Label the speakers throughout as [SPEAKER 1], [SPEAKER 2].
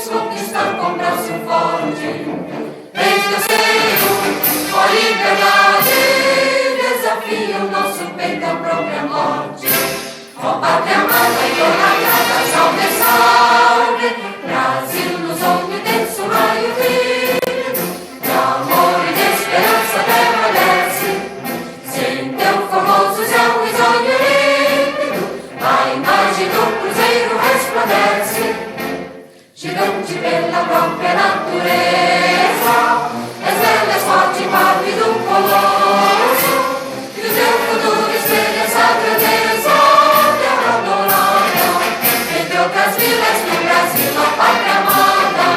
[SPEAKER 1] vamos conquistar com braço forte. Venceiro, ó liberdade, desafia o nosso peito à própria morte. Ó pátria amada e idolatrada, salve, salve, Brasil nos onde denso raio vivo, de amor e de esperança a terra desce, sem teu formoso céu risonho límpido, a imagem do cruzeiro resplandece, gigante pela própria natureza, és ela, és forte, pálido colosso, e o teu futuro espelha essa grandeza, terra adorada, entre outras vilas do Brasil, a pátria amada,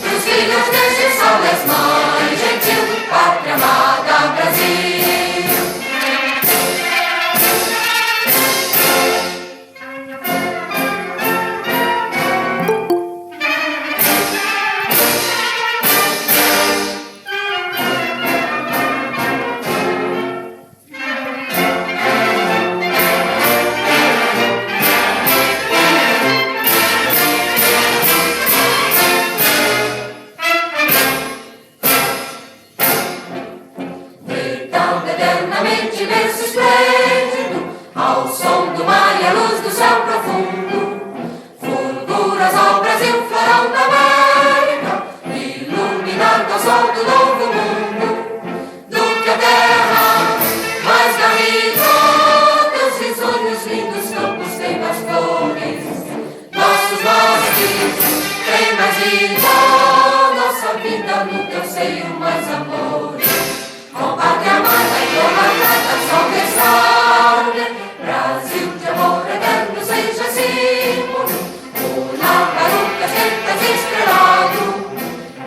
[SPEAKER 1] dos filhos deste sol és mãe gentil, pátria amada, Brasil. Ao som do mar e a luz do céu profundo, fulguras ao Brasil, florão da América, iluminando o sol do novo mundo, do que a terra mais garrida, teus risonhos lindos campos têm mais flores, nossos bosques têm mais vida, nossa vida no teu seio mais amores. Ó pátria amada e idolatrada, salve, salve, Brasil de amor eterno seja símbolo, una para tentas estrelado,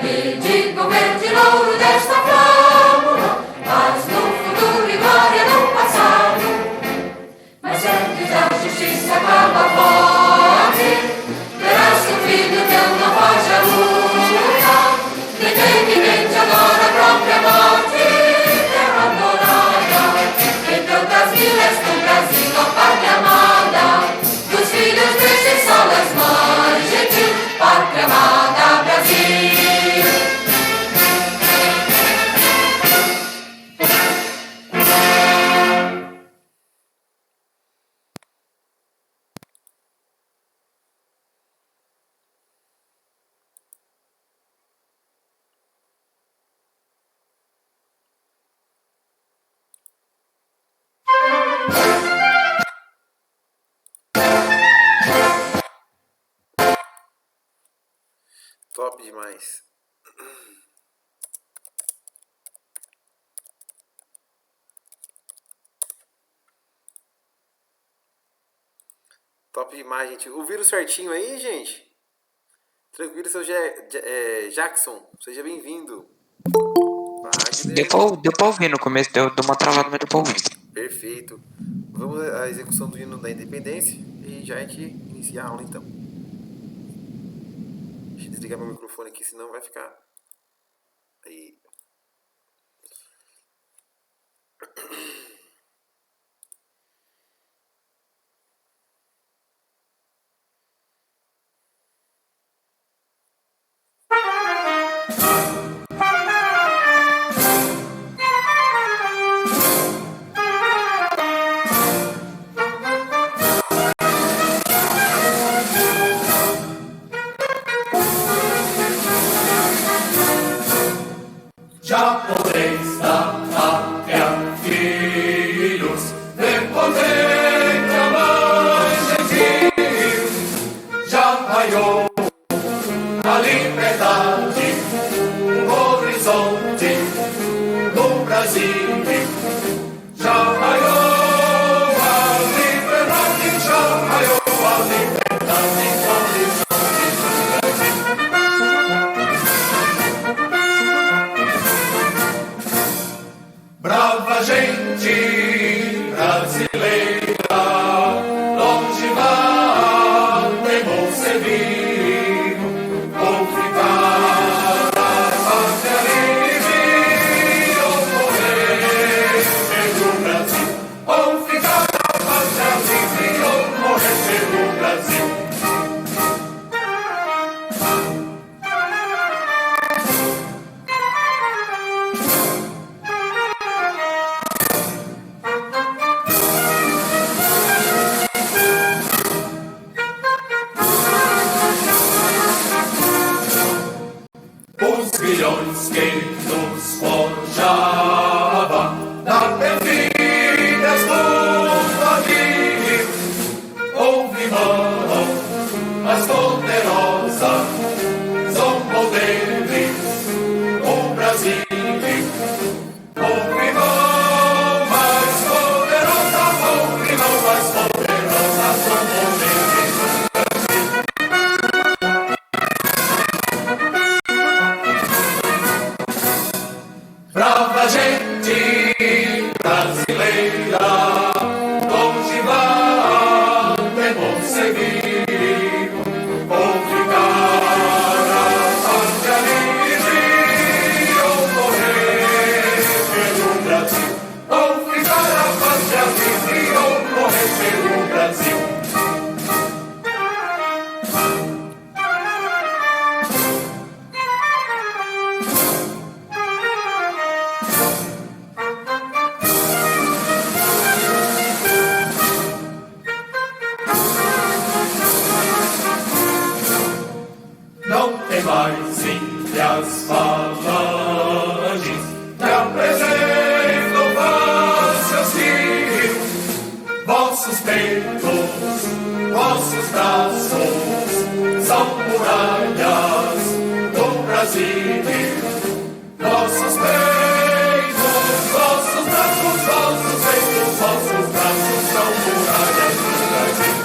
[SPEAKER 1] e diga o verde louro desta flâmula, paz no futuro e glória no passado. Mas antes a justiça acaba forte, verás que o filho teu não foge à luta, ninguém te adora a própria morte, terra adorada, entre outras vilas do Brasil, a pátria amada, dos filhos deste sol és mãe gentil, pátria amada, Brasil.
[SPEAKER 2] Top demais. Top demais, gente. Ouviram certinho aí, gente? Tranquilo, seu Jackson. Seja bem-vindo.
[SPEAKER 3] Deu pra ouvir no começo, deu uma travada, mas deu pra ouvir.
[SPEAKER 2] Perfeito. Vamos à execução do hino da independência e já a gente inicia a aula, então. Deixa eu desligar meu microfone aqui, senão vai ficar... Aí.
[SPEAKER 1] Japonês da pátria, filhos, prepotente a mãe gentil, já raiou a liberdade, o horizonte do Brasil, já raiou a liberdade, já raiou a liberdade, o horizonte. Brava gente brasileira, longe vai, devou servir, ou ficar milhões que nos forjava na perfilhas do navio. Houve mão mais poderosa, zombou dele o Brasil. Houve mão mais poderosa, houve mão mais poderosa, zombou dele. Brava gente brasileira, longe vai, temor seguir, ou ficar a pátria livre, ou morrer pelo Brasil, ou ficar a pátria livre, ou morrer pelo Brasil. Não tem mais ilhas falanges que apresentam vossos rios. Vossos peitos, vossos braços são muralhas do Brasil. Vossos peitos, vossos braços, vossos peitos, vossos braços são muralhas do Brasil.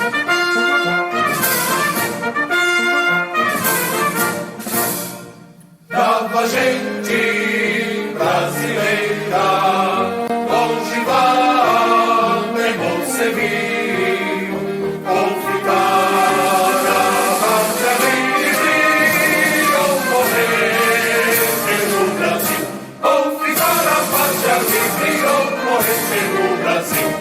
[SPEAKER 1] Brava gente brasileira, longe vai, temor seguir, ou ficar a pátria livre, ou morrer pelo Brasil, ou ficar a pátria livre, ou morrer pelo Brasil.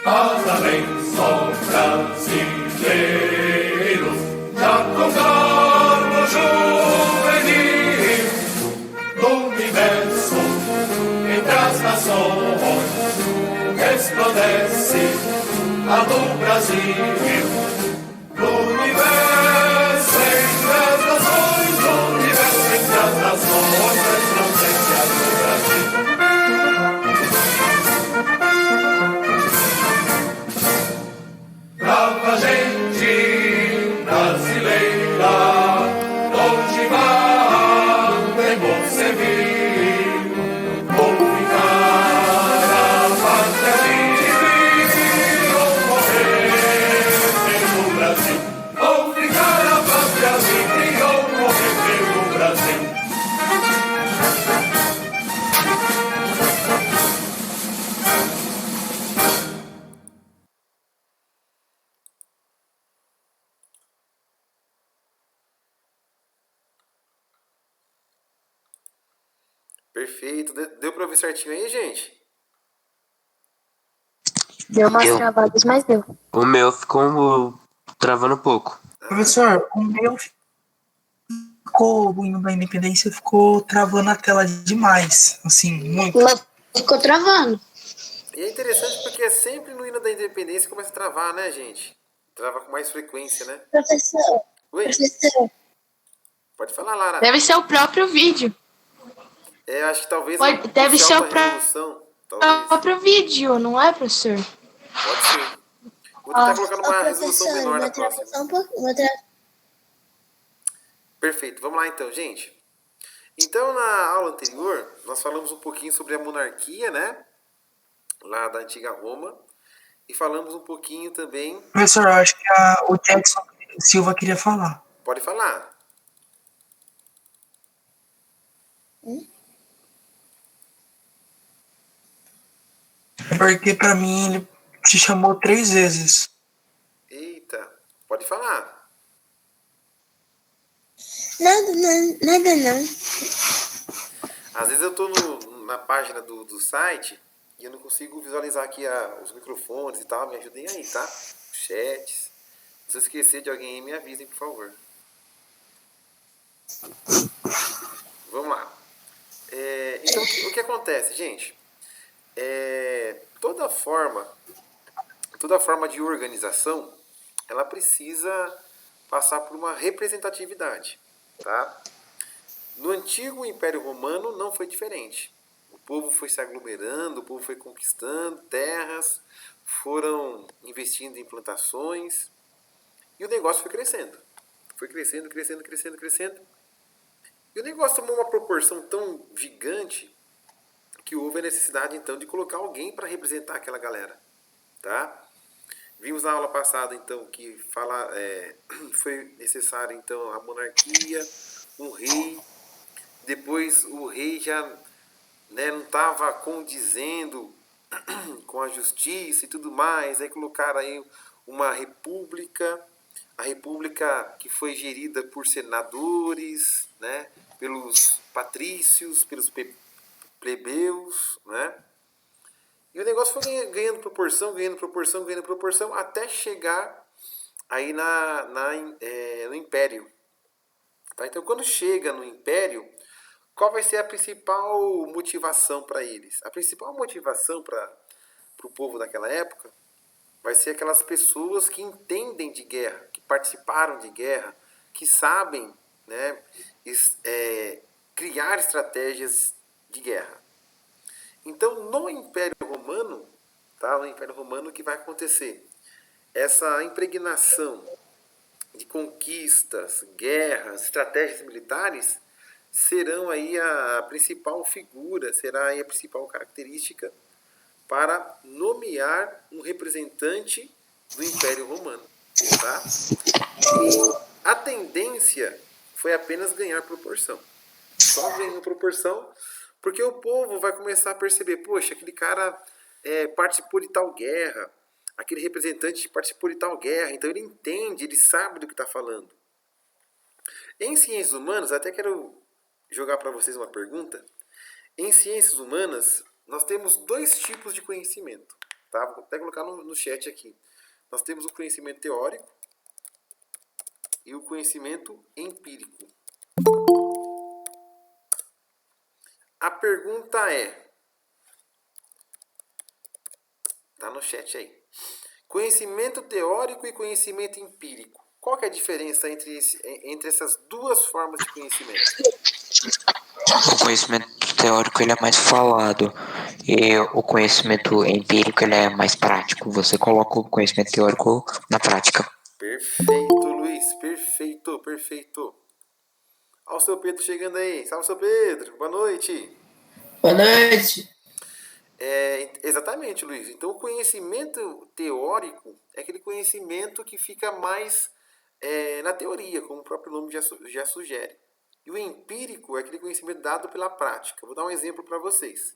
[SPEAKER 1] Parabéns, ó brasileiros, já contorno juvenil do universo, entre as nações, resplandece a do Brasil. Do universo, entre as nações, do universo, entre as nações, resplandece a do Brasil. Brava gente brasileira, longe vai, temor seguir, ou ficar a pátria livre, ou morrer pelo Brasil, ou ficar a pátria livre, ou morrer pelo Brasil.
[SPEAKER 2] Perfeito. Deu pra ouvir certinho aí, gente?
[SPEAKER 4] Deu umas
[SPEAKER 3] Deu.
[SPEAKER 4] travadas, mas deu.
[SPEAKER 3] O meu ficou travando um pouco.
[SPEAKER 5] Professor, o meu ficou, o hino da independência ficou travando a tela demais, assim, muito.
[SPEAKER 4] Mas ficou travando.
[SPEAKER 2] E é interessante porque é sempre no hino da independência que começa a travar, né, gente? Trava com mais frequência, né?
[SPEAKER 4] Professor,
[SPEAKER 2] Oi?
[SPEAKER 4] professor.
[SPEAKER 2] Pode falar, Lara.
[SPEAKER 6] Deve ser o próprio vídeo.
[SPEAKER 2] É, acho que talvez
[SPEAKER 6] Deve ser o
[SPEAKER 2] resolução. Talvez.
[SPEAKER 6] próprio vídeo, não é, professor?
[SPEAKER 2] Pode ser. Vou tentar colocar numa resolução menor na próxima. Perfeito, vamos lá então, gente. Então, na aula anterior, nós falamos um pouquinho sobre a monarquia, né? Lá da antiga Roma. E falamos um pouquinho também...
[SPEAKER 5] Professor, eu acho que o Jackson Silva queria falar.
[SPEAKER 2] Pode falar.
[SPEAKER 5] Porque pra mim ele te chamou 3 vezes.
[SPEAKER 2] Eita, pode falar.
[SPEAKER 4] Nada não.
[SPEAKER 2] Às vezes eu tô na página do site e eu não consigo visualizar aqui os microfones e tal. Me ajudem aí, tá? Chats. Se eu esquecer de alguém aí, me avisem, por favor. Vamos lá. Então, o que acontece, gente? Toda forma de organização, ela precisa passar por uma representatividade, tá? No antigo Império Romano não foi diferente. O povo foi se aglomerando, o povo foi conquistando terras, foram investindo em plantações e o negócio foi crescendo. Foi crescendo, crescendo, crescendo, crescendo. E o negócio tomou uma proporção tão gigante que houve a necessidade, então, de colocar alguém para representar aquela galera, tá? Vimos na aula passada, então, que foi necessário, então, a monarquia, um rei. Depois o rei já, né, não estava condizendo com a justiça e tudo mais. Aí colocaram aí uma república, a república que foi gerida por senadores, né, pelos patrícios, pelos plebeus, né? E o negócio foi ganhando proporção, ganhando proporção, ganhando proporção, até chegar aí no Império. Tá? Então, quando chega no Império, qual vai ser a principal motivação para eles? A principal motivação para o povo daquela época vai ser aquelas pessoas que entendem de guerra, que participaram de guerra, que sabem, né, criar estratégias de guerra. Então, no Império Romano, tá? No Império Romano, o que vai acontecer? Essa impregnação de conquistas, guerras, estratégias militares serão aí a principal figura, será aí a principal característica para nomear um representante do Império Romano, tá? E a tendência foi apenas ganhar proporção. Só ganhando proporção, porque o povo vai começar a perceber, poxa, aquele cara participou de tal guerra, aquele representante participou de tal guerra, então ele entende, ele sabe do que está falando. Em ciências humanas, até quero jogar para vocês uma pergunta. Em ciências humanas, nós temos dois tipos de conhecimento. Tá? Vou até colocar no chat aqui. Nós temos o conhecimento teórico e o conhecimento empírico. A pergunta tá no chat aí. Conhecimento teórico e conhecimento empírico. Qual que é a diferença entre essas duas formas de conhecimento?
[SPEAKER 7] O conhecimento teórico ele é mais falado e o conhecimento empírico ele é mais prático. Você coloca o conhecimento teórico na prática.
[SPEAKER 2] Perfeito, Luiz. Perfeito, perfeito. Olha o seu Pedro chegando aí. Salve, seu Pedro. Boa noite.
[SPEAKER 8] Boa noite.
[SPEAKER 2] Exatamente, Luiz. Então, o conhecimento teórico é aquele conhecimento que fica mais na teoria, como o próprio nome já sugere. E o empírico é aquele conhecimento dado pela prática. Vou dar um exemplo para vocês.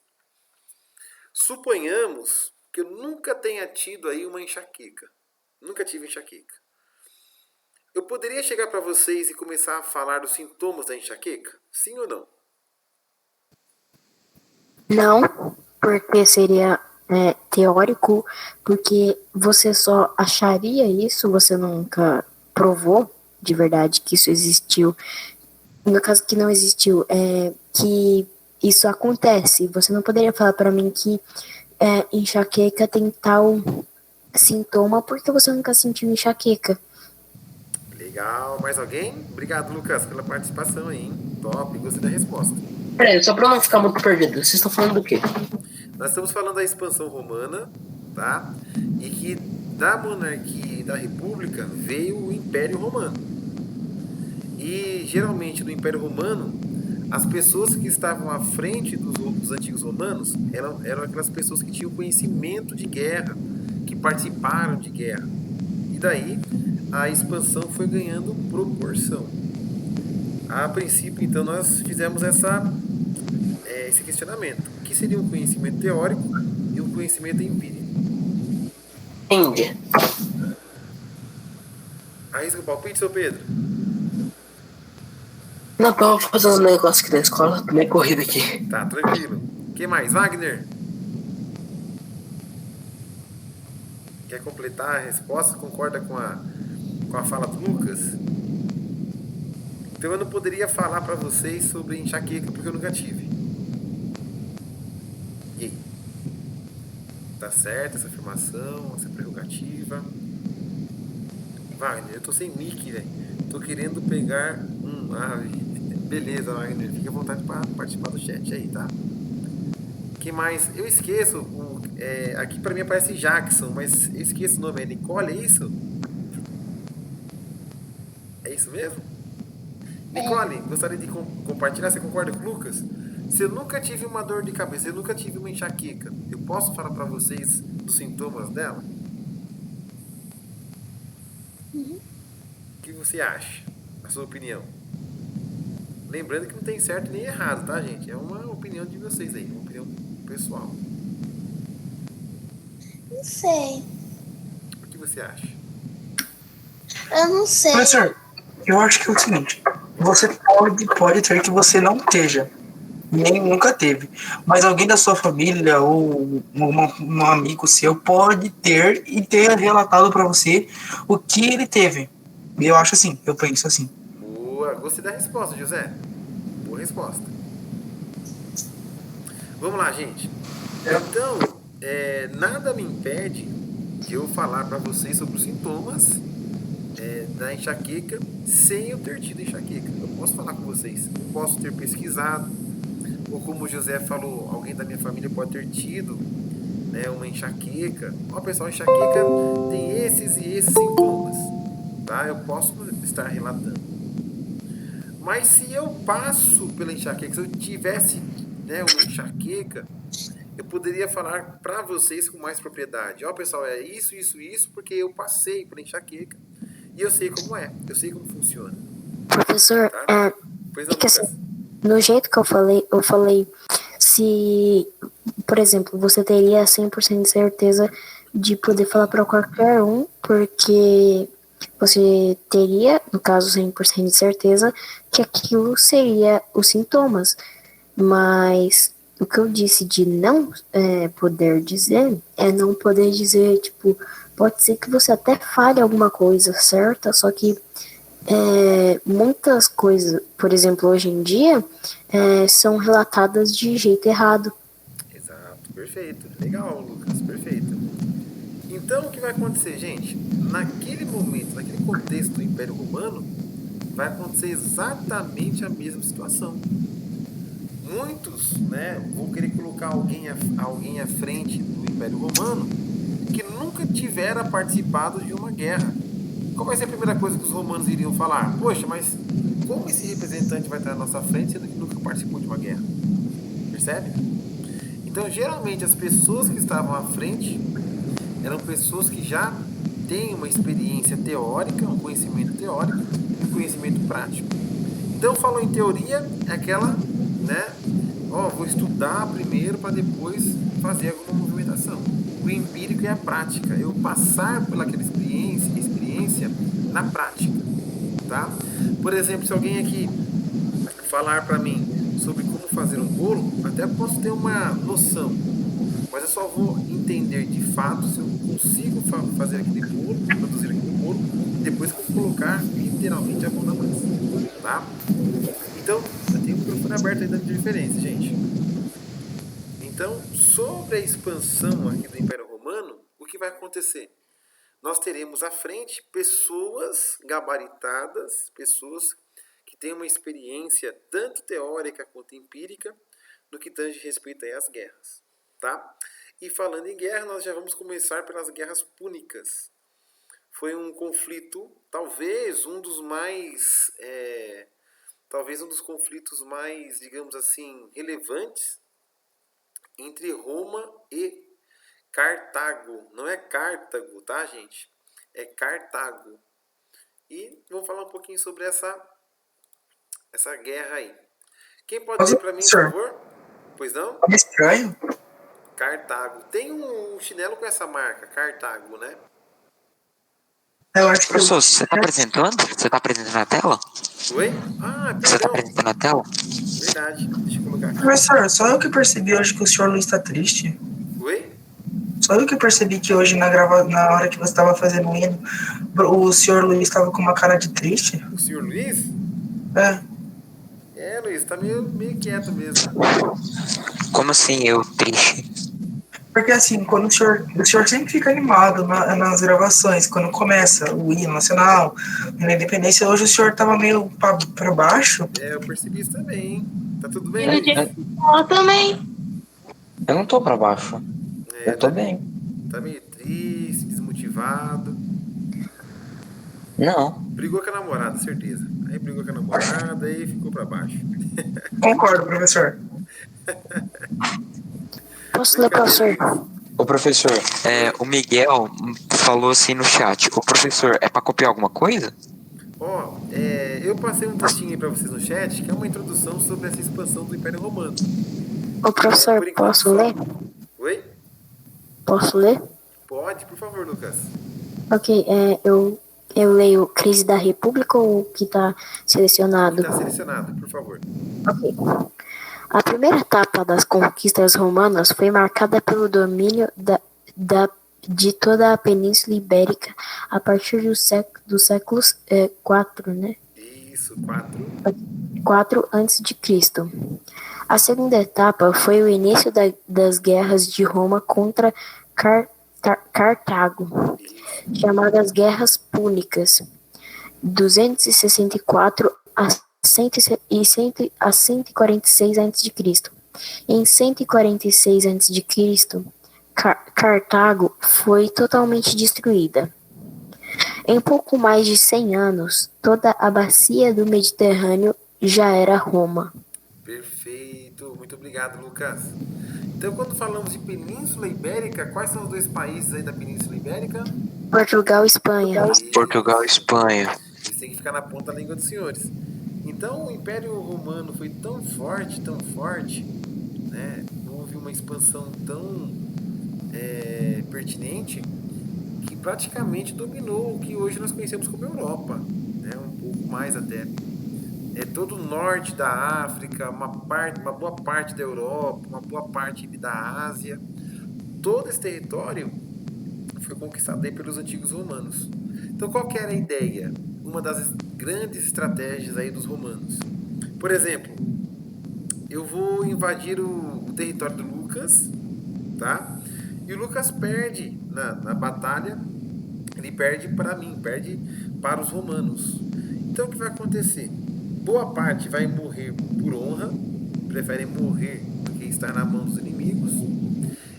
[SPEAKER 2] Suponhamos que eu nunca tenha tido aí uma enxaqueca. Nunca tive enxaqueca. Eu poderia chegar para vocês e começar a falar dos sintomas da enxaqueca? Sim ou não?
[SPEAKER 4] Não, porque seria teórico, porque você só acharia isso, você nunca provou de verdade que isso existiu. No caso que não existiu, que isso acontece. Você não poderia falar para mim que enxaqueca tem tal sintoma porque você nunca sentiu enxaqueca.
[SPEAKER 2] Legal. Mais alguém? Obrigado, Lucas, pela participação aí, hein? Top, gostei da resposta.
[SPEAKER 8] Peraí, só pra não ficar muito perdido, vocês estão falando do quê?
[SPEAKER 2] Nós estamos falando da expansão romana, tá? E que da monarquia e da república veio o Império Romano. E geralmente no Império Romano, as pessoas que estavam à frente dos antigos romanos eram aquelas pessoas que tinham conhecimento de guerra, que participaram de guerra. E daí a expansão foi ganhando proporção. A princípio, então, nós fizemos esse questionamento. O que seria um conhecimento teórico e um conhecimento empírico?
[SPEAKER 8] Entendi.
[SPEAKER 2] Arrisca o palpite, seu Pedro?
[SPEAKER 8] Não, tô fazendo um negócio aqui da escola, tô meio corrido aqui.
[SPEAKER 2] Tá, tranquilo. Quem mais? Wagner? Quer completar a resposta? Concorda com a fala do Lucas? Então eu não poderia falar para vocês sobre enxaqueca porque eu nunca tive. E aí? Tá certa essa afirmação, essa prerrogativa? Wagner, eu tô sem mic, velho. Tô querendo pegar um ave. Beleza, Wagner. Fique à vontade para participar do chat aí, tá? Que mais? Eu esqueço. Aqui pra mim aparece Jackson, mas eu esqueço o nome. É Nicole, é isso? É isso mesmo? Nicole, gostaria de compartilhar. Você concorda com o Lucas? Se eu nunca tive uma dor de cabeça, eu nunca tive uma enxaqueca, eu posso falar pra vocês dos sintomas dela? O que você acha? A sua opinião? Lembrando que não tem certo nem errado, tá, gente? É uma opinião de vocês aí, uma opinião pessoal.
[SPEAKER 6] Não sei.
[SPEAKER 2] O que você acha?
[SPEAKER 6] Eu não sei.
[SPEAKER 5] Professor, eu acho que é o seguinte, você pode ter que você não esteja, nem nunca teve, mas alguém da sua família ou um amigo seu pode ter e ter relatado para você o que ele teve. E eu acho assim, eu penso assim.
[SPEAKER 2] Boa, gostei da resposta, José. Boa resposta. Vamos lá, gente. Então, nada me impede de eu falar para vocês sobre os sintomas da enxaqueca sem eu ter tido enxaqueca. Eu posso falar com vocês. Eu posso ter pesquisado, ou como o José falou, alguém da minha família pode ter tido, né, uma enxaqueca. Ó, pessoal, enxaqueca tem esses e esses sintomas, tá? Eu posso estar relatando. Mas se eu passo pela enxaqueca, se eu tivesse, né, uma enxaqueca, eu poderia falar para vocês com mais propriedade. Ó, pessoal, é isso, porque eu passei pela enxaqueca e eu sei como é, eu sei como funciona.
[SPEAKER 4] Professor,
[SPEAKER 2] Tá? Pois não,
[SPEAKER 4] que
[SPEAKER 2] Lucas.
[SPEAKER 4] assim, no jeito que eu falei, se, por exemplo, você teria 100% de certeza de poder falar para qualquer um, porque você teria, no caso, 100% de certeza que aquilo seria os sintomas. Mas o que eu disse de não poder dizer é não poder dizer, tipo, pode ser que você até fale alguma coisa certa, só que muitas coisas, por exemplo, hoje em dia, são relatadas de jeito errado.
[SPEAKER 2] Exato, perfeito. Legal, Lucas, perfeito. Então, o que vai acontecer, gente? Naquele momento, naquele contexto do Império Romano, vai acontecer exatamente a mesma situação. Muitos, né, vão querer colocar alguém à frente do Império Romano que nunca tivera participado de uma guerra. Qual vai ser a primeira coisa que os romanos iriam falar? Poxa, mas como esse representante vai estar à nossa frente sendo que nunca participou de uma guerra? Percebe? Então, geralmente, as pessoas que estavam à frente eram pessoas que já têm uma experiência teórica, um conhecimento teórico e um conhecimento prático. Então, falou em teoria, é aquela, né? Vou estudar primeiro para depois fazer alguma movimentação. O empírico é a prática, eu passar pelaquela experiência na prática, tá? Por exemplo, se alguém aqui falar para mim sobre como fazer um bolo, até posso ter uma noção, mas eu só vou entender de fato se eu consigo fazer aquele bolo, produzir aquele bolo, depois que eu colocar literalmente a mão na massa, tá? Então, eu tenho o microfone aberto aí dando diferença, gente. Então, sobre a expansão aqui do Império Romano, o que vai acontecer? Nós teremos à frente pessoas gabaritadas, pessoas que têm uma experiência tanto teórica quanto empírica no que tange respeito aí às guerras, tá? E falando em guerra, nós já vamos começar pelas guerras púnicas. Foi um conflito, talvez um dos conflitos mais, digamos assim, relevantes entre Roma e Cartago. Não é Cartago, tá, gente? É Cartago. E vamos falar um pouquinho sobre essa guerra aí. Quem pode dizer para mim, por favor? Pois não?
[SPEAKER 5] É estranho.
[SPEAKER 2] Cartago. Tem um chinelo com essa marca, Cartago, né?
[SPEAKER 5] Eu acho que
[SPEAKER 7] Professor, você tá apresentando? Você tá apresentando na tela?
[SPEAKER 2] Oi? Ah,
[SPEAKER 7] Você tá
[SPEAKER 2] perdão.
[SPEAKER 7] apresentando na tela?
[SPEAKER 2] Verdade. Deixa eu colocar aqui.
[SPEAKER 5] Professor, só eu que percebi hoje que o senhor não está triste.
[SPEAKER 2] Oi?
[SPEAKER 5] Só eu que percebi que hoje na hora que você estava fazendo o hino, o senhor Luiz estava com uma cara de triste.
[SPEAKER 2] O senhor Luiz? Luiz, tá meio quieto mesmo.
[SPEAKER 7] Como assim eu triste?
[SPEAKER 5] Porque assim, quando o senhor sempre fica animado nas gravações, quando começa o hino nacional, na independência, hoje o senhor tava meio pra baixo.
[SPEAKER 2] Eu percebi isso também, hein? Tá tudo bem,
[SPEAKER 6] E no
[SPEAKER 2] Luiz?
[SPEAKER 6] dia eu também.
[SPEAKER 7] Eu não tô pra baixo. Eu tô bem.
[SPEAKER 2] Tá meio triste, desmotivado.
[SPEAKER 7] Não.
[SPEAKER 2] Brigou com a namorada, certeza. Aí brigou com a namorada e ficou pra baixo.
[SPEAKER 5] Concordo, professor.
[SPEAKER 4] Posso ler, professor?
[SPEAKER 7] Ô professor, o Miguel falou assim no chat. O professor, é pra copiar alguma coisa?
[SPEAKER 2] Eu passei um textinho aí pra vocês no chat, que é uma introdução sobre essa expansão do Império Romano.
[SPEAKER 4] Ô, professor,
[SPEAKER 2] Por enquanto,
[SPEAKER 4] posso ler?
[SPEAKER 2] Oi?
[SPEAKER 4] Posso ler?
[SPEAKER 2] Pode, por favor, Lucas.
[SPEAKER 4] Ok, eu leio Crise da República ou o que está selecionado?
[SPEAKER 2] Está selecionado, por favor.
[SPEAKER 4] Ok. A primeira etapa das conquistas romanas foi marcada pelo domínio de toda a Península Ibérica a partir dos séculos 4, né?
[SPEAKER 2] Isso, 4.
[SPEAKER 4] 4 a.C. A segunda etapa foi o início das guerras de Roma contra Cartago, chamadas Guerras Púnicas, 264 a 146 a.C. Em 146 a.C., Cartago foi totalmente destruída. Em pouco mais de 100 anos, toda a bacia do Mediterrâneo já era Roma.
[SPEAKER 2] Perfeito, muito obrigado, Lucas. Então, quando falamos de Península Ibérica, quais são os dois países aí da Península Ibérica?
[SPEAKER 4] Portugal e Espanha.
[SPEAKER 7] Portugal e Espanha.
[SPEAKER 2] Isso tem que ficar na ponta da língua dos senhores. Então, o Império Romano foi tão forte, né? Houve uma expansão tão pertinente que praticamente dominou o que hoje nós conhecemos como Europa, né? Um pouco mais até. Todo o norte da África, uma boa parte da Europa, uma boa parte da Ásia. Todo esse território foi conquistado aí pelos antigos romanos. Então, qual que era a ideia? Uma das grandes estratégias aí dos romanos. Por exemplo, eu vou invadir o território do Lucas, tá? E o Lucas perde na batalha, ele perde para mim, perde para os romanos. Então, o que vai acontecer? Boa parte vai morrer por honra, preferem morrer do que estar na mão dos inimigos.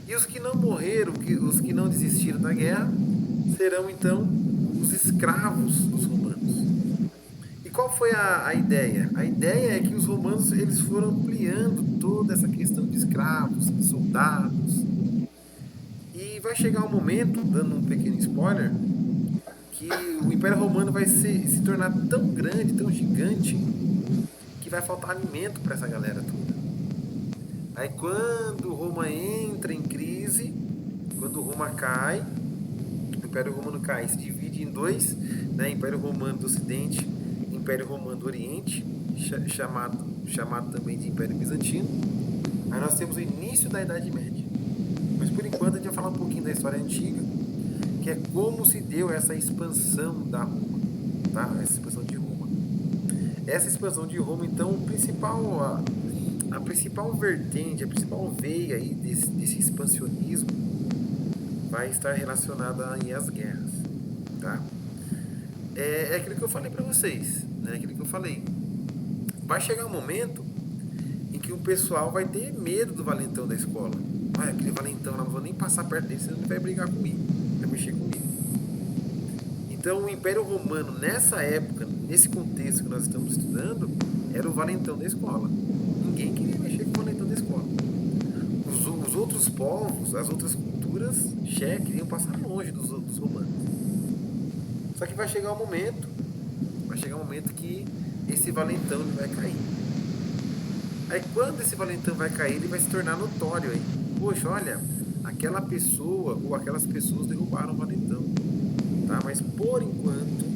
[SPEAKER 2] E os que não morreram, os que não desistiram da guerra, serão então os escravos dos romanos. E qual foi a ideia? A ideia é que os romanos eles foram ampliando toda essa questão de escravos, de soldados. E vai chegar um momento, dando um pequeno spoiler, que o Império Romano vai se tornar tão grande, tão gigante, que vai faltar alimento para essa galera toda. Aí quando Roma entra em crise, quando Roma cai, o Império Romano cai, se divide em dois, né? Império Romano do Ocidente, Império Romano do Oriente, chamado também de Império Bizantino. Aí nós temos o início da Idade Média. Mas por enquanto a gente vai falar um pouquinho da história antiga, que é como se deu essa expansão da Roma, tá? Essa expansão de Roma. Essa expansão de Roma, então, a principal vertente, a principal veia aí desse expansionismo vai estar relacionada às guerras, tá? É aquilo que eu falei para vocês, né? Aquilo que eu falei. Vai chegar um momento em que o pessoal vai ter medo do valentão da escola. Olha, aquele valentão, eu não vou nem passar perto dele, senão ele vai brigar comigo, vai mexer comigo. Então, o Império Romano, nessa época, nesse contexto que nós estamos estudando, era o valentão da escola. Ninguém queria mexer com o valentão da escola. Os outros povos, as outras culturas, queriam passar longe dos romanos. Só que vai chegar um momento que esse valentão ele vai cair. Aí quando esse valentão vai cair, ele vai se tornar notório aí. Poxa, olha, aquela pessoa ou aquelas pessoas derrubaram o valentão, tá? Mas por enquanto,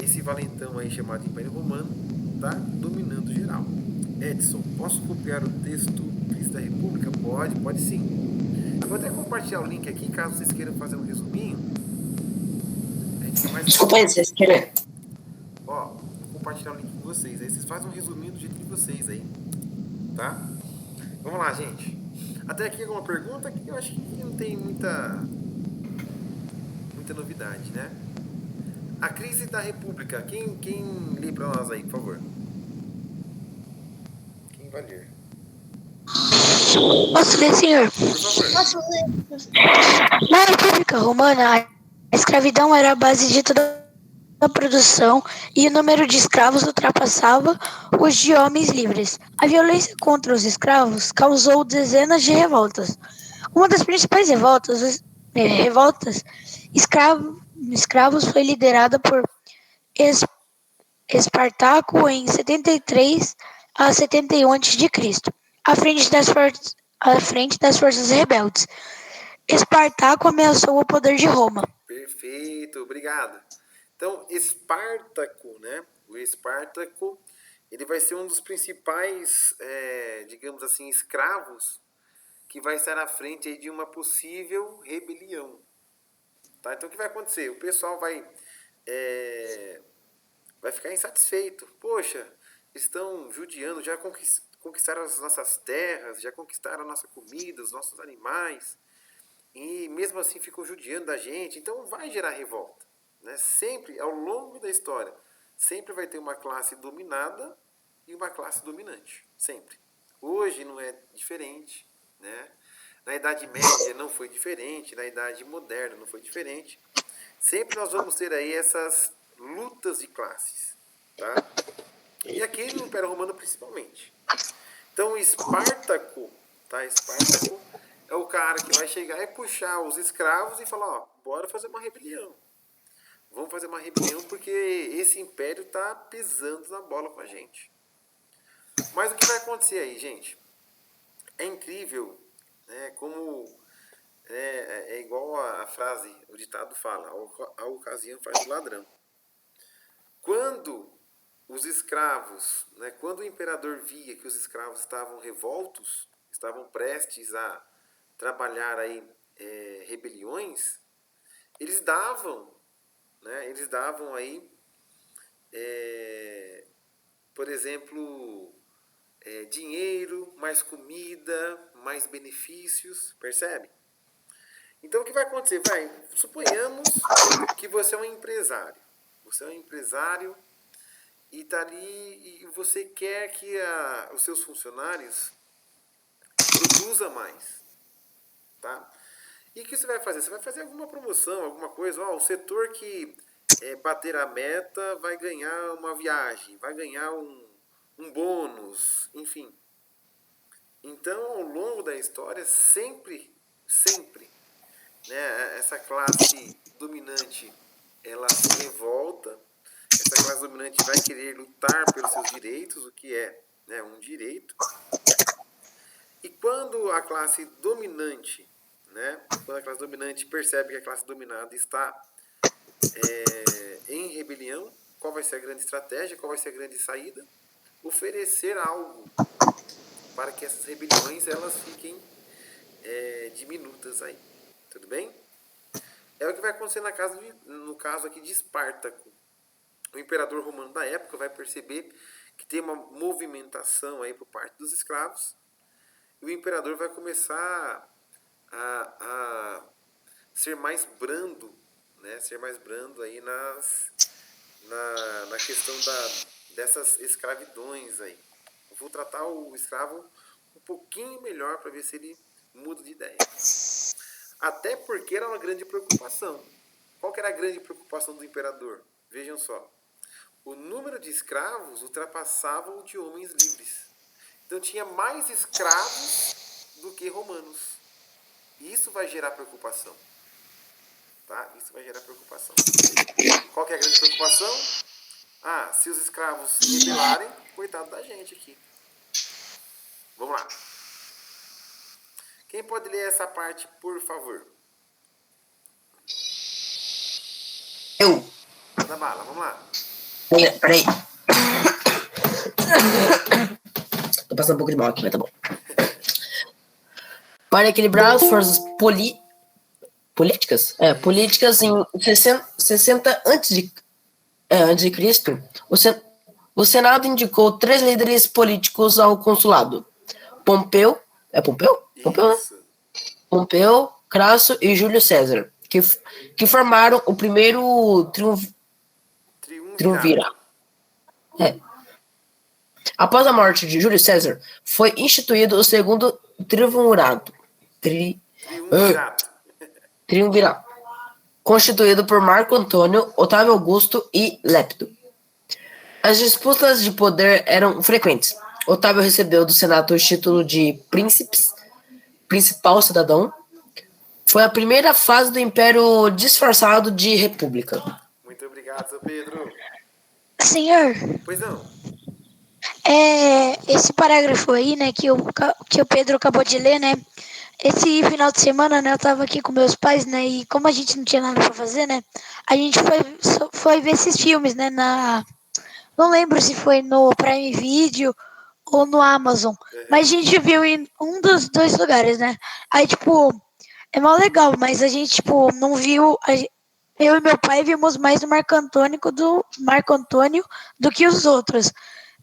[SPEAKER 2] esse valentão aí chamado Império Romano tá dominando geral. Edson, posso copiar o texto da República? Pode sim. Eu vou até compartilhar o link aqui, caso vocês queiram fazer um resuminho. Fica mais
[SPEAKER 8] Desculpa aí, vocês querem?
[SPEAKER 2] Ó, vou compartilhar o link com vocês. Aí vocês fazem um resuminho do jeito de vocês aí. Tá? Vamos lá, gente. Até aqui alguma pergunta que eu acho que não tem muita novidade, né? A crise da República. Quem lê pra nós aí, por favor? Quem vai ler?
[SPEAKER 9] Posso ler, senhor?
[SPEAKER 2] Por favor.
[SPEAKER 6] Posso ler?
[SPEAKER 9] Na República Romana, a escravidão era a base de toda a produção e o número de escravos ultrapassava os de homens livres. A violência contra os escravos causou dezenas de revoltas. Uma das principais revoltas escravos foi liderada por Espartaco em 73 a 71 a.C., à frente das forças rebeldes. Espartaco ameaçou o poder de Roma.
[SPEAKER 2] Perfeito, obrigado. Então, Espartaco, né? O Espartaco, ele vai ser um dos principais, digamos assim, escravos que vai estar à frente aí de uma possível rebelião. Tá? Então, o que vai acontecer? O pessoal vai ficar insatisfeito. Poxa, estão judiando, já conquistaram as nossas terras, já conquistaram a nossa comida, os nossos animais, e mesmo assim ficam judiando da gente. Então, vai gerar revolta. Né? Sempre, ao longo da história, sempre vai ter uma classe dominada e uma classe dominante. Sempre. Hoje não é diferente. Né? Na Idade Média não foi diferente, na Idade Moderna não foi diferente. Sempre nós vamos ter aí essas lutas de classes. Tá? E aqui no Império Romano principalmente. Então Espartaco, tá? Espartaco é o cara que vai chegar e puxar os escravos e falar, ó, bora fazer uma rebelião. Vamos fazer uma rebelião porque esse império está pisando na bola com a gente. Mas o que vai acontecer aí, gente? É incrível, né? Como é igual a frase, o ditado fala, a ocasião faz o ladrão. Quando os escravos, né, quando o imperador via que os escravos estavam revoltos, estavam prestes a trabalhar aí rebeliões, eles davam aí, por exemplo, dinheiro, mais comida, mais benefícios, percebe? Então o que vai acontecer? Suponhamos que você é um empresário. Você é um empresário e está ali e você quer que os seus funcionários produzam mais. Tá? E o que você vai fazer? Você vai fazer alguma promoção, alguma coisa. O setor que bater a meta vai ganhar uma viagem, vai ganhar um bônus, enfim. Então, ao longo da história, sempre, né, essa classe dominante, ela se revolta, essa classe dominante vai querer lutar pelos seus direitos, o que é, né, um direito. E quando a classe dominante, né, percebe que a classe dominada está em rebelião, qual vai ser a grande estratégia, qual vai ser a grande saída? Oferecer algo para que essas rebeliões elas fiquem diminutas aí. Tudo bem? É o que vai acontecer no caso aqui de Espartaco. O imperador romano da época vai perceber que tem uma movimentação aí por parte dos escravos e o imperador vai começar a ser mais brando, né? Ser mais brando aí na questão dessas escravidões aí. Eu vou tratar o escravo um pouquinho melhor para ver se ele muda de ideia. Até porque era uma grande preocupação. Qual que era a grande preocupação do imperador? Vejam só. O número de escravos ultrapassava o de homens livres. Então tinha mais escravos do que romanos. E isso vai gerar preocupação. Tá? Isso vai gerar preocupação. Qual que é a grande preocupação? Se os escravos se rebelarem, coitado da gente aqui. Vamos lá. Quem pode ler essa parte, por favor?
[SPEAKER 8] Eu.
[SPEAKER 2] Manda bala, vamos lá.
[SPEAKER 8] Peraí. Tô passando um pouco de mal aqui, mas tá bom. Para equilibrar as forças políticas? Políticas em 60 antes de Cristo, o Senado indicou 3 líderes políticos ao consulado. Pompeu, Pompeu? Pompeu, né?
[SPEAKER 2] Isso.
[SPEAKER 8] Pompeu, Crasso e Júlio César, que formaram o primeiro triunvirato. Após a morte de Júlio César, foi instituído o segundo triunvirato. Triunvirato. Constituído por Marco Antônio, Otávio Augusto e Lepto. As disputas de poder eram frequentes. Otávio recebeu do Senado o título de principal cidadão. Foi a primeira fase do Império disfarçado de república.
[SPEAKER 2] Muito obrigado, seu Pedro.
[SPEAKER 9] Senhor,
[SPEAKER 2] Pois não.
[SPEAKER 9] esse parágrafo aí, né, que o Pedro acabou de ler, né? Esse final de semana, né, eu tava aqui com meus pais, né, e como a gente não tinha nada pra fazer, né, a gente foi ver esses filmes, né, não lembro se foi no Prime Video ou no Amazon, mas a gente viu em um dos 2 lugares, né. Aí, tipo, é mó legal, mas a gente, tipo, não viu, eu e meu pai vimos mais do Marco Antônio do que os outros,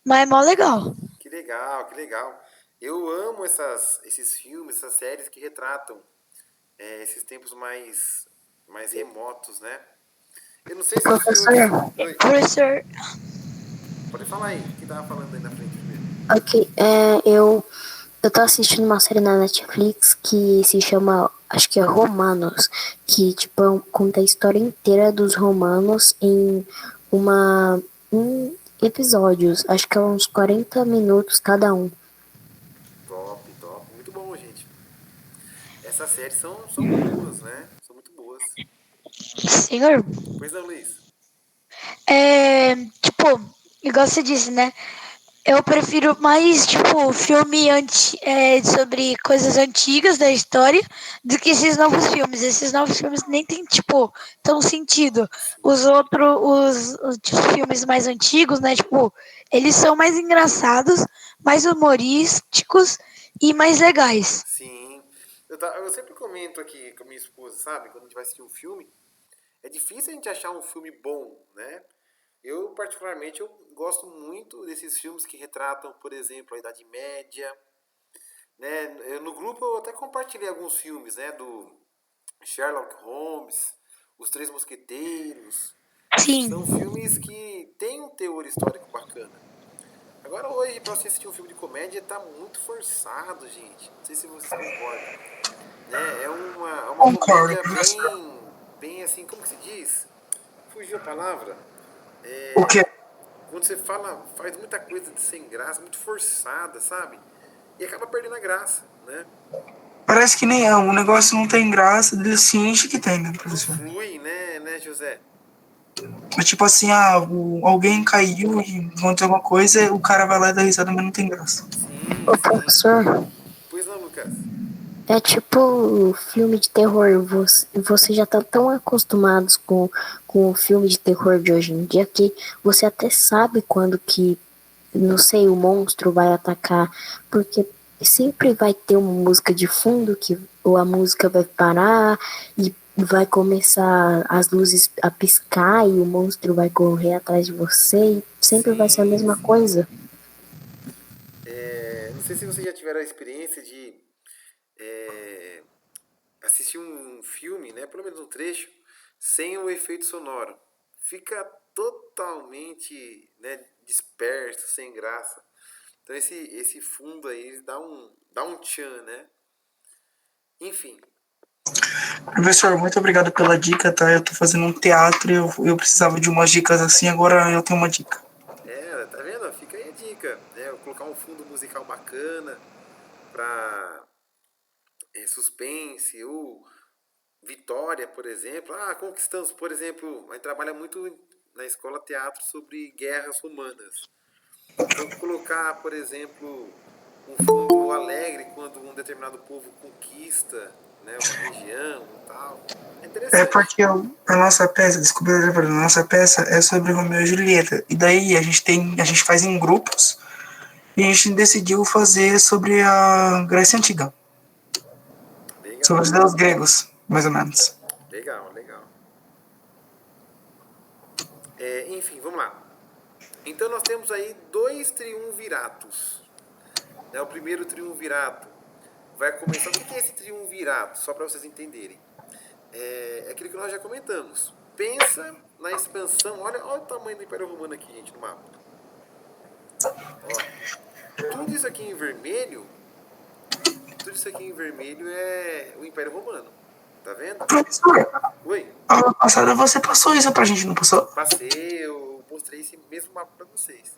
[SPEAKER 9] mas é mó legal.
[SPEAKER 2] Que legal, que legal. Eu amo esses filmes, essas séries que retratam esses tempos mais remotos, né? Eu não sei se os senhores... Oi,
[SPEAKER 9] Professor,
[SPEAKER 2] pode falar aí, o que tava falando aí na frente primeiro?
[SPEAKER 4] Ok, eu tô assistindo uma série na Netflix que se chama, acho que é Romanos, que tipo conta a história inteira dos romanos em episódios, acho que é uns 40 minutos cada um.
[SPEAKER 2] Top, top. Muito bom, gente. Essas séries são boas, né? São muito boas.
[SPEAKER 9] senhor,
[SPEAKER 2] Pois não, Luiz?
[SPEAKER 9] tipo, igual você disse, né? Eu prefiro mais, tipo, filme sobre coisas antigas da história do que esses novos filmes. Esses novos filmes nem tem, tipo, tão sentido. Os filmes mais antigos, né, tipo, eles são mais engraçados, mais humorísticos e mais legais.
[SPEAKER 2] Sim. Eu sempre comento aqui com a minha esposa, sabe? Quando a gente vai assistir um filme, é difícil a gente achar um filme bom, né? Eu, particularmente, eu gosto muito desses filmes que retratam, por exemplo, a Idade Média, né? No grupo eu até compartilhei alguns filmes, né? Do Sherlock Holmes, Os Três Mosqueteiros.
[SPEAKER 9] Sim.
[SPEAKER 2] São filmes que têm um teor histórico bacana. Agora hoje, pra você assistir um filme de comédia, tá muito forçado, gente. Não sei se vocês concordam. Né? É uma
[SPEAKER 5] Concordo,
[SPEAKER 2] comédia
[SPEAKER 5] professor.
[SPEAKER 2] bem assim, como que se diz? Fugiu a palavra.
[SPEAKER 5] O quê?
[SPEAKER 2] Quando você faz muita coisa de sem graça, muito forçada, sabe? E acaba perdendo a graça, né?
[SPEAKER 5] Parece que nem o negócio não tem graça, ele se enche que tem, né, professor?
[SPEAKER 2] Flui, né, José?
[SPEAKER 5] É tipo assim, alguém caiu e aconteceu alguma coisa, o cara vai lá e dá risada, mas não tem graça.
[SPEAKER 2] Sim,
[SPEAKER 4] Ô,
[SPEAKER 2] sim.
[SPEAKER 4] professor,
[SPEAKER 2] Pois não, Lucas?
[SPEAKER 4] é tipo filme de terror. Você já tá tão acostumado com o filme de terror de hoje em dia que você até sabe quando que, não sei, o monstro vai atacar. Porque sempre vai ter uma música de fundo que ou a música vai parar e vai começar as luzes a piscar e o monstro vai correr atrás de você. E sempre vai ser a mesma coisa.
[SPEAKER 2] Não sei se vocês já tiveram a experiência de assistir um filme, né, pelo menos um trecho, sem o efeito sonoro. Fica totalmente, né, disperso, sem graça. Então esse fundo aí dá um tchan, né? Enfim.
[SPEAKER 5] Professor, muito obrigado pela dica, tá? Eu tô fazendo um teatro e eu precisava de umas dicas assim, agora eu tenho uma dica.
[SPEAKER 2] Tá vendo? Fica aí a dica, né? Eu colocar um fundo musical bacana pra suspense ou vitória, por exemplo. Conquistamos, por exemplo, a gente trabalha muito na escola teatro sobre guerras romanas. Então, colocar, por exemplo, um fundo alegre quando um determinado povo conquista, né, uma região e tal. É interessante.
[SPEAKER 5] É porque a nossa peça, desculpa, a nossa peça é sobre Romeu e Julieta. E daí a gente faz em grupos e a gente decidiu fazer sobre a Grécia Antiga.
[SPEAKER 2] Legal.
[SPEAKER 5] Sobre os deuses gregos, mais ou menos.
[SPEAKER 2] Legal, legal. Enfim, vamos lá. Então nós temos aí 2 triunviratos. O primeiro triunvirato vai começar... O que é esse triunvirato? Só para vocês entenderem. É aquilo que nós já comentamos. Pensa na expansão. Olha o tamanho do Império Romano aqui, gente, no mapa. Ó, tudo isso aqui em vermelho é o Império Romano. Tá vendo?
[SPEAKER 5] Professor,
[SPEAKER 2] Oi?
[SPEAKER 5] aula passada você passou isso pra gente, não passou?
[SPEAKER 2] Passei, eu mostrei esse mesmo mapa para vocês.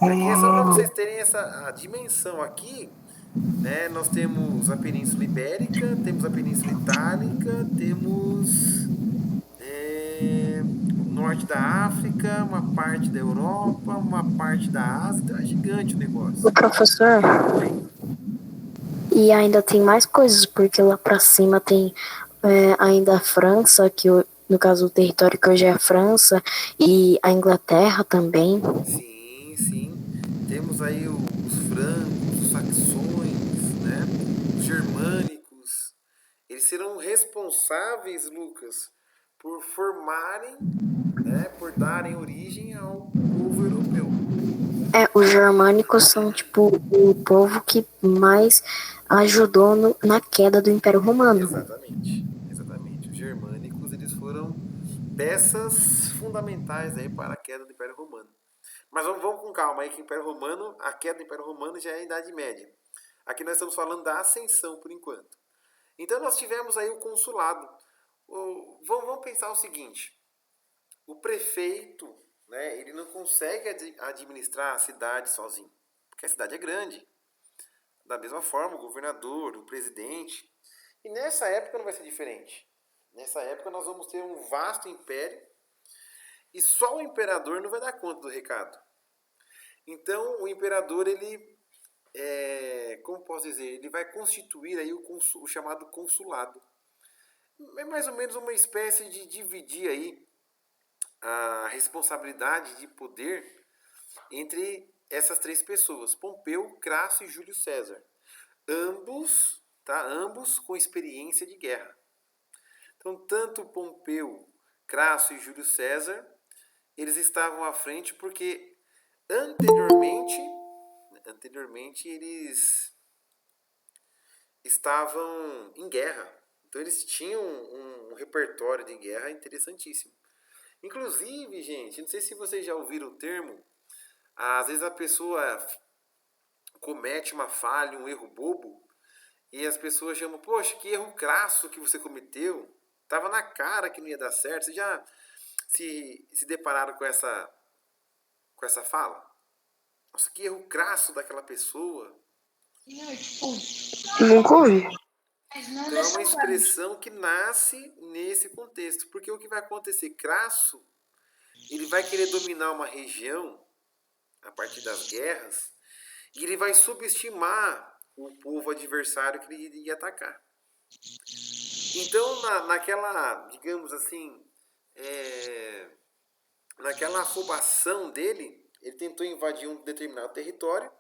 [SPEAKER 2] Aqui é só para vocês terem a dimensão aqui, né? Nós temos a Península Ibérica, temos a Península Itálica, temos o norte da África, uma parte da Europa, uma parte da Ásia. Então é gigante o negócio.
[SPEAKER 4] O professor, e ainda tem mais coisas, porque lá pra cima tem ainda a França, no caso o território que hoje é a França, e a Inglaterra também.
[SPEAKER 2] Sim, sim. Temos aí os francos, os saxões, né? Os germânicos. Eles serão responsáveis, Lucas, por formarem, né? Por darem origem ao povo europeu.
[SPEAKER 4] Os germânicos são tipo o povo que mais ajudou na queda do Império Romano.
[SPEAKER 2] Exatamente, exatamente. Os germânicos, eles foram peças fundamentais aí para a queda do Império Romano. Mas vamos com calma aí, que a queda do Império Romano já é a Idade Média. Aqui nós estamos falando da ascensão por enquanto. Então nós tivemos aí o consulado. Vamos pensar o seguinte: o prefeito, né, ele não consegue administrar a cidade sozinho, porque a cidade é grande. Da mesma forma, o governador, o presidente. E nessa época não vai ser diferente. Nessa época nós vamos ter um vasto império e só o imperador não vai dar conta do recado. Então o imperador, ele, como posso dizer, ele vai constituir aí o chamado consulado. É mais ou menos uma espécie de dividir aí a responsabilidade de poder entre essas 3 pessoas, Pompeu, Crasso e Júlio César. Ambos com experiência de guerra. Então, tanto Pompeu, Crasso e Júlio César, eles estavam à frente porque anteriormente eles estavam em guerra. Então eles tinham um repertório de guerra interessantíssimo. Inclusive, gente, não sei se vocês já ouviram o termo, às vezes a pessoa comete uma falha, um erro bobo, e as pessoas chamam, poxa, que erro crasso que você cometeu. Tava na cara que não ia dar certo. Vocês já se depararam com essa fala? Nossa, que erro crasso daquela pessoa.
[SPEAKER 5] Nunca ouvi.
[SPEAKER 2] Então é uma expressão que nasce nesse contexto. Porque o que vai acontecer? Crasso, ele vai querer dominar uma região a partir das guerras e ele vai subestimar o povo adversário que ele ia atacar. Então, naquela, digamos assim, naquela afobação dele, ele tentou invadir um determinado território.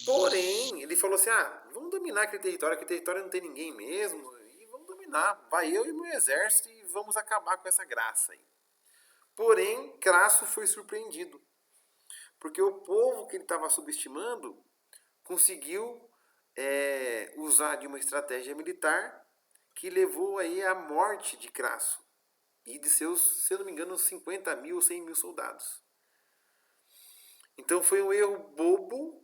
[SPEAKER 2] Porém, ele falou assim, vamos dominar aquele território não tem ninguém mesmo, e vamos dominar, vai eu e meu exército e vamos acabar com essa graça aí. Porém, Crasso foi surpreendido, porque o povo que ele estava subestimando conseguiu usar de uma estratégia militar que levou aí à morte de Crasso e de seus, se eu não me engano, 50 mil ou 100 mil soldados. Então foi um erro bobo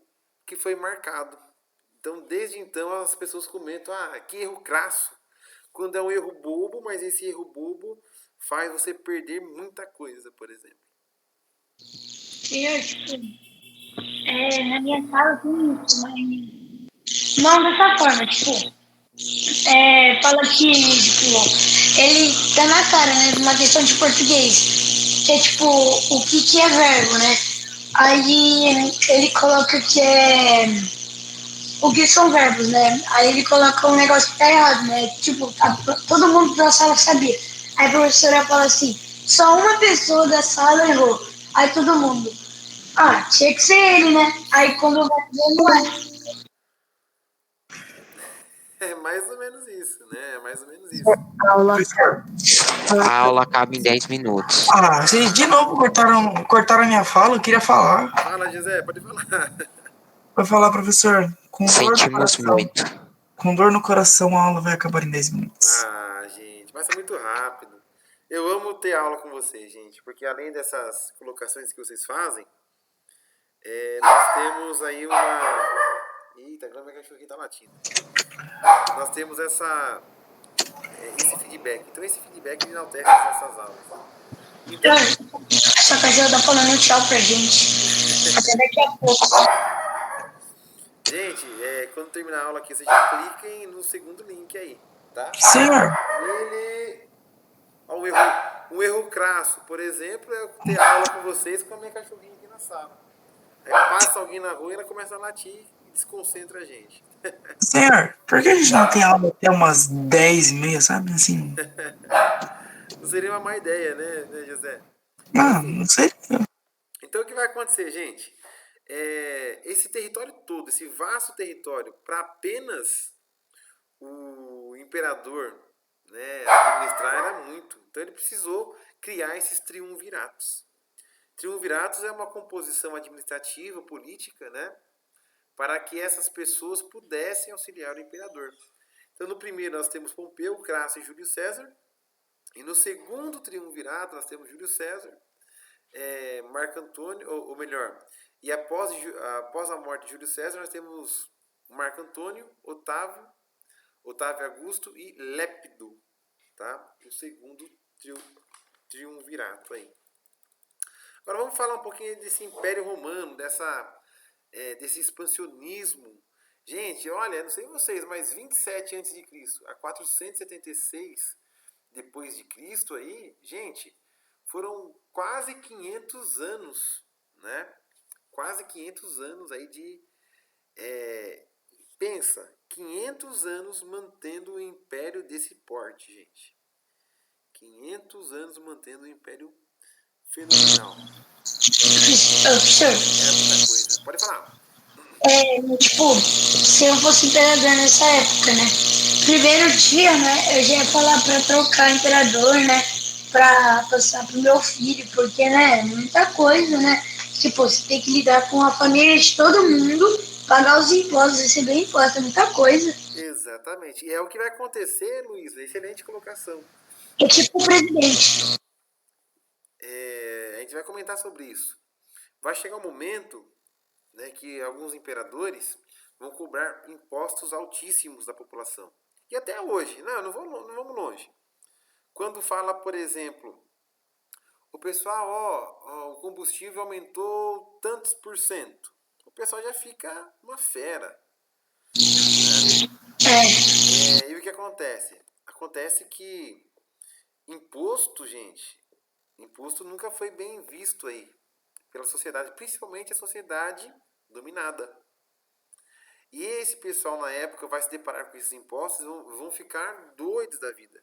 [SPEAKER 2] que foi marcado. Então, desde então, as pessoas comentam, que erro crasso. Quando é um erro bobo, mas esse erro bobo faz você perder muita coisa, por exemplo.
[SPEAKER 9] Na minha sala tem isso, mas não dessa forma, fala que, ele tá na cara, né, uma questão de português, que é, o que é verbo, né? Aí ele coloca que o que são verbos, né? Aí ele coloca um negócio que tá errado, né? Todo mundo da sala sabia. Aí a professora fala assim, só uma pessoa da sala errou. Aí todo mundo, tinha que ser ele, né? Aí quando vai ver, não é.
[SPEAKER 2] É mais ou menos isso, né? É mais ou menos isso.
[SPEAKER 4] A aula,
[SPEAKER 5] Professor.
[SPEAKER 7] A aula acaba em 10 minutos.
[SPEAKER 5] Ah, vocês de novo cortaram a minha fala, eu queria falar.
[SPEAKER 2] Fala, José, pode falar.
[SPEAKER 5] Vai falar, professor,
[SPEAKER 7] Sentimos muito.
[SPEAKER 5] com dor no coração, a aula vai acabar em 10 minutos.
[SPEAKER 2] Ah, gente, passa muito rápido. Eu amo ter aula com vocês, gente, porque além dessas colocações que vocês fazem, nós temos aí uma... Eita, agora minha cachorrinha tá latindo. Nós temos esse feedback. Então esse feedback enaltece essas aulas. Então,
[SPEAKER 9] Essa casa tá falando tchau pra gente. Até daqui a pouco.
[SPEAKER 2] gente, quando terminar a aula aqui, vocês já cliquem no segundo link aí, tá?
[SPEAKER 5] Senhor,
[SPEAKER 2] Ele... Ó, um erro crasso, por exemplo, é eu ter aula com vocês com a minha cachorrinha aqui na sala. Aí passa alguém na rua e ela começa a latir e desconcentra a gente.
[SPEAKER 5] senhor, por que a gente não tem aula até umas 10h30, sabe? Assim,
[SPEAKER 2] Não seria uma má ideia, né, José?
[SPEAKER 5] não sei.
[SPEAKER 2] Então o que vai acontecer, gente? Esse território todo, esse vasto território, para apenas o imperador, né, administrar era muito. Então ele precisou criar esses triunviratos. Triunviratos é uma composição administrativa, política, né, para que essas pessoas pudessem auxiliar o imperador. Então no primeiro nós temos Pompeu, Crasso e Júlio César. E no segundo triunvirato nós temos Júlio César, Marco Antônio, ou melhor, e após a morte de Júlio César nós temos Marco Antônio, Otávio Augusto e Lépido, tá? O segundo triunvirato aí. Agora vamos falar um pouquinho desse Império Romano, desse expansionismo. Gente, olha, não sei vocês, mas 27 a.C. a 476 depois de Cristo aí, gente, foram quase 500 anos, né? Quase 500 anos aí de... pensa, 500 anos mantendo o império desse porte, gente. 500 anos mantendo o império fenomenal.
[SPEAKER 9] Professor,
[SPEAKER 2] É muita coisa. Pode falar.
[SPEAKER 9] tipo, se eu fosse imperador nessa época, né? Primeiro dia, né? Eu já ia falar pra trocar imperador, né? Pra passar pro meu filho, porque, né? Muita coisa, né? Tipo, você tem que lidar com a família de todo mundo, pagar os impostos, receber impostos, é muita coisa.
[SPEAKER 2] Exatamente. E é o que vai acontecer, Luiz. Excelente colocação.
[SPEAKER 9] É tipo o presidente.
[SPEAKER 2] A gente vai comentar sobre isso. Vai chegar um momento, né, que alguns imperadores vão cobrar impostos altíssimos da população. E até hoje, não vamos longe. Quando fala, por exemplo, o pessoal, o combustível aumentou tantos por cento, o pessoal já fica uma fera. Né? E o que acontece? Acontece que imposto, gente, imposto nunca foi bem visto aí pela sociedade, principalmente a sociedade dominada. E esse pessoal na época vai se deparar com esses impostos e vão ficar doidos da vida.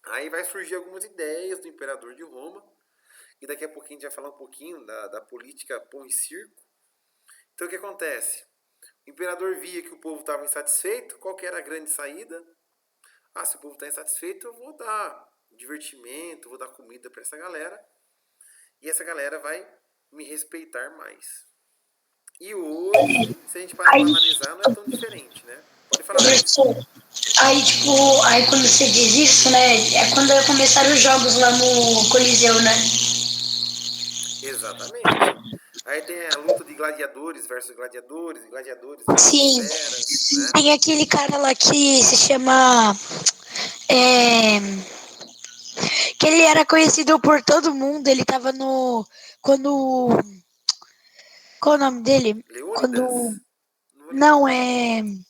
[SPEAKER 2] Aí vai surgir algumas ideias do imperador de Roma, e daqui a pouquinho a gente vai falar um pouquinho da política pão e circo. Então o que acontece? O imperador via que o povo estava insatisfeito, qual que era a grande saída? Se o povo está insatisfeito, eu vou dar divertimento, vou dar comida para essa galera, e essa galera vai me respeitar mais. E hoje, se a gente parar para analisar, não é tão diferente, né? Pode falar.
[SPEAKER 9] Aí quando você diz isso, né? É quando começaram os jogos lá no Coliseu, né?
[SPEAKER 2] Exatamente. Aí tem a luta de gladiadores versus gladiadores, gladiadores versus
[SPEAKER 9] Sim.
[SPEAKER 2] feras, né?
[SPEAKER 9] Tem aquele cara lá que se chama. Que ele era conhecido por todo mundo, ele tava no. Quando. Qual o nome dele?
[SPEAKER 2] Leônidas?
[SPEAKER 9] Quando. Não, é.
[SPEAKER 2] Não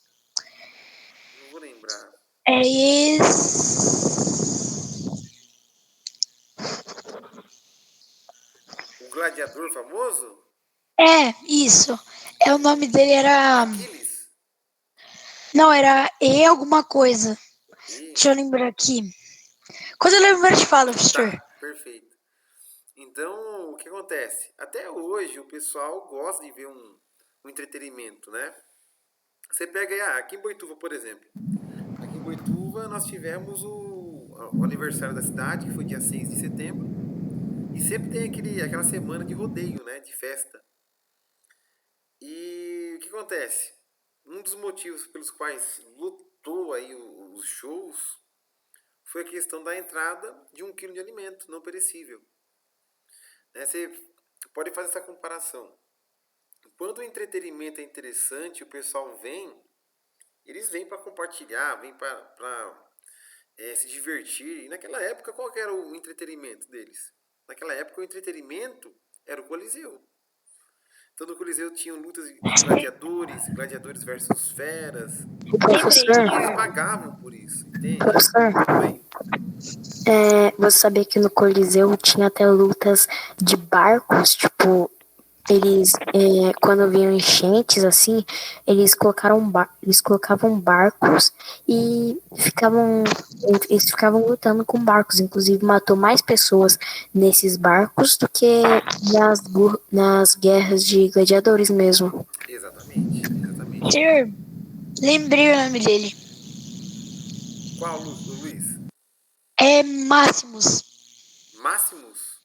[SPEAKER 2] vou lembrar.
[SPEAKER 9] É esse.
[SPEAKER 2] O gladiador famoso?
[SPEAKER 9] É, isso. O nome dele era.
[SPEAKER 2] Aquiles?
[SPEAKER 9] Não, era E alguma coisa. Deixa eu lembrar aqui. Quando eu lembrar, eu te falo, professor.
[SPEAKER 2] Tá, perfeito. Então, o que acontece? Até hoje o pessoal gosta de ver um entretenimento, né? Você pega aí, aqui em Boituva, por exemplo. Aqui em Boituva nós tivemos o aniversário da cidade, que foi dia 6 de setembro. E sempre tem aquela semana de rodeio, né? De festa. E o que acontece? Um dos motivos pelos quais lotou aí os shows foi a questão da entrada de 1 quilo de alimento não perecível. Né? Você pode fazer essa comparação. Quando o entretenimento é interessante, o pessoal eles vêm para compartilhar, vêm para se divertir. E naquela época, qual que era o entretenimento deles? Naquela época, o entretenimento era o Coliseu. Então, no Coliseu tinham lutas de gladiadores, gladiadores versus feras.
[SPEAKER 4] Professor,
[SPEAKER 2] E eles pagavam por isso, entende?
[SPEAKER 4] professor,
[SPEAKER 2] Oi.
[SPEAKER 4] você sabia que no Coliseu tinha até lutas de barcos, tipo, eles, quando vinham enchentes, assim, eles colocavam barcos e eles ficavam lutando com barcos, inclusive matou mais pessoas nesses barcos do que nas guerras de gladiadores mesmo.
[SPEAKER 2] Exatamente.
[SPEAKER 9] Senhor, lembrei o nome dele.
[SPEAKER 2] Qual, Luiz?
[SPEAKER 9] É Máximos.
[SPEAKER 2] Máximos?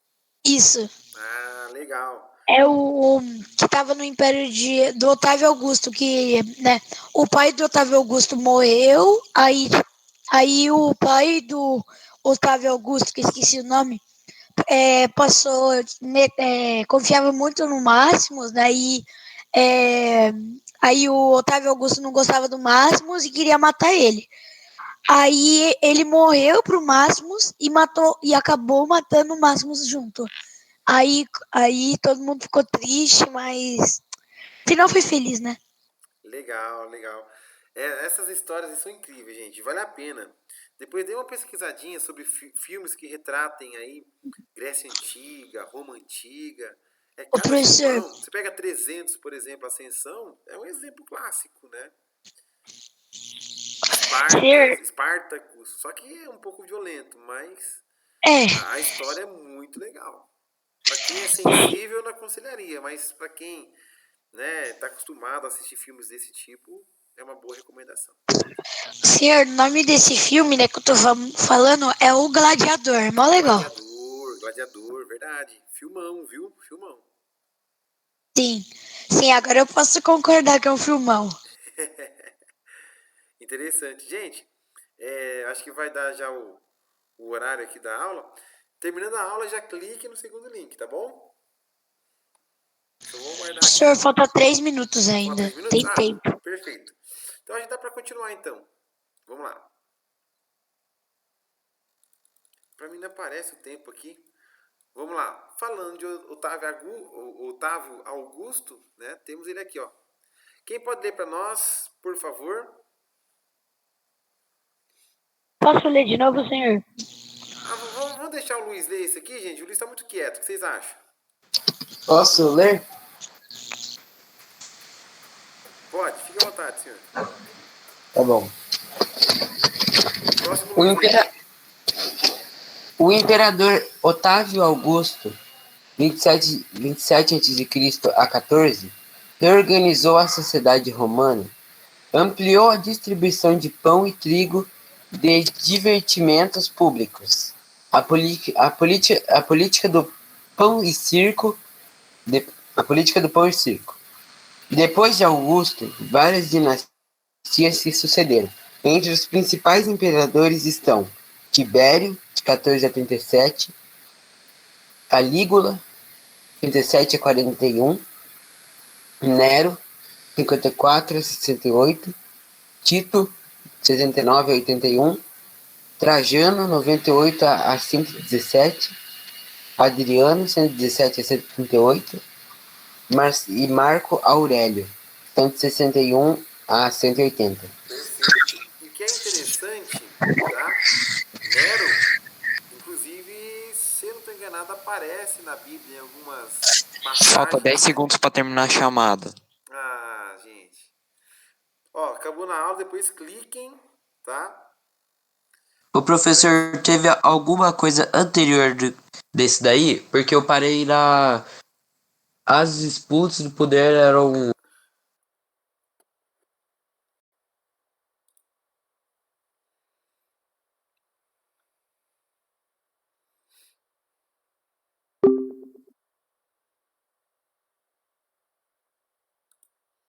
[SPEAKER 9] Isso.
[SPEAKER 2] Ah, legal.
[SPEAKER 9] É o que tava no Império do Otávio Augusto, que, né, o pai do Otávio Augusto morreu, aí o pai do Otávio Augusto, que esqueci o nome, passou, confiava muito no Máximos, daí aí o Otávio Augusto não gostava do Máximos e queria matar ele. Aí ele morreu pro Máximos e acabou matando o Máximos junto. Aí todo mundo ficou triste, mas o final foi feliz, né?
[SPEAKER 2] Legal. Essas histórias são incríveis, gente. Vale a pena. Depois dê uma pesquisadinha sobre filmes que retratem aí Grécia Antiga, Roma Antiga.
[SPEAKER 9] Ô,
[SPEAKER 2] Cada
[SPEAKER 9] professor,
[SPEAKER 2] filmão. Você pega 300, por exemplo, Ascensão, é um exemplo clássico, né?
[SPEAKER 9] senhor,
[SPEAKER 2] Espartacus. Só que é um pouco violento, mas a história é muito legal. Pra quem é sensível, eu não aconselharia, mas pra quem, né, tá acostumado a assistir filmes desse tipo, é uma boa recomendação.
[SPEAKER 9] senhor, o nome desse filme, né, que eu tô falando é O Gladiador, mó legal.
[SPEAKER 2] Gladiador, verdade. Filmão, viu? Filmão.
[SPEAKER 9] Sim, agora eu posso concordar que é um filmão.
[SPEAKER 2] Interessante. Gente, acho que vai dar já o horário aqui da aula. Terminando a aula, já clique no segundo link, tá bom? Eu vou guardar aqui.
[SPEAKER 9] Senhor, falta 3 minutos ainda.
[SPEAKER 2] Falta 3 minutos?
[SPEAKER 9] Tem tempo.
[SPEAKER 2] Perfeito. Então a gente dá para continuar então. Vamos lá. Para mim não aparece o tempo aqui. Vamos lá. Falando de Otávio Augusto, né? Temos ele aqui, ó. Quem pode ler para nós, por favor?
[SPEAKER 9] Posso ler de novo, senhor?
[SPEAKER 2] Vamos deixar o Luiz ler isso aqui, gente. O Luiz está muito quieto. O que vocês acham?
[SPEAKER 3] Posso ler?
[SPEAKER 2] Pode, fique à vontade, senhor.
[SPEAKER 3] Tá bom.
[SPEAKER 2] Próximo
[SPEAKER 3] O,
[SPEAKER 2] Luiz.
[SPEAKER 3] impera... o imperador Otávio Augusto, 27 a.C. a 14, reorganizou a sociedade romana, ampliou a distribuição de pão e trigo de divertimentos públicos, a política do pão e circo, Depois de Augusto, várias dinastias se sucederam. Entre os principais imperadores estão Tibério, de 14 a 37, Calígula, 37 a 41, Nero, 54 a 68, Tito, 69 a 81, Trajano, 98 a 117, Adriano, 117 a 138, e Marco Aurélio, 161 a 180.
[SPEAKER 2] Perfeito. O que é interessante, tá? Nero, inclusive, se eu não estou enganado, aparece na Bíblia em algumas passagens.
[SPEAKER 7] Falta 10 segundos para terminar a chamada.
[SPEAKER 2] Ah, gente. Ó, acabou na aula, depois cliquem, tá?
[SPEAKER 3] O professor teve alguma coisa anterior desse daí? Porque eu parei na... As disputas do poder eram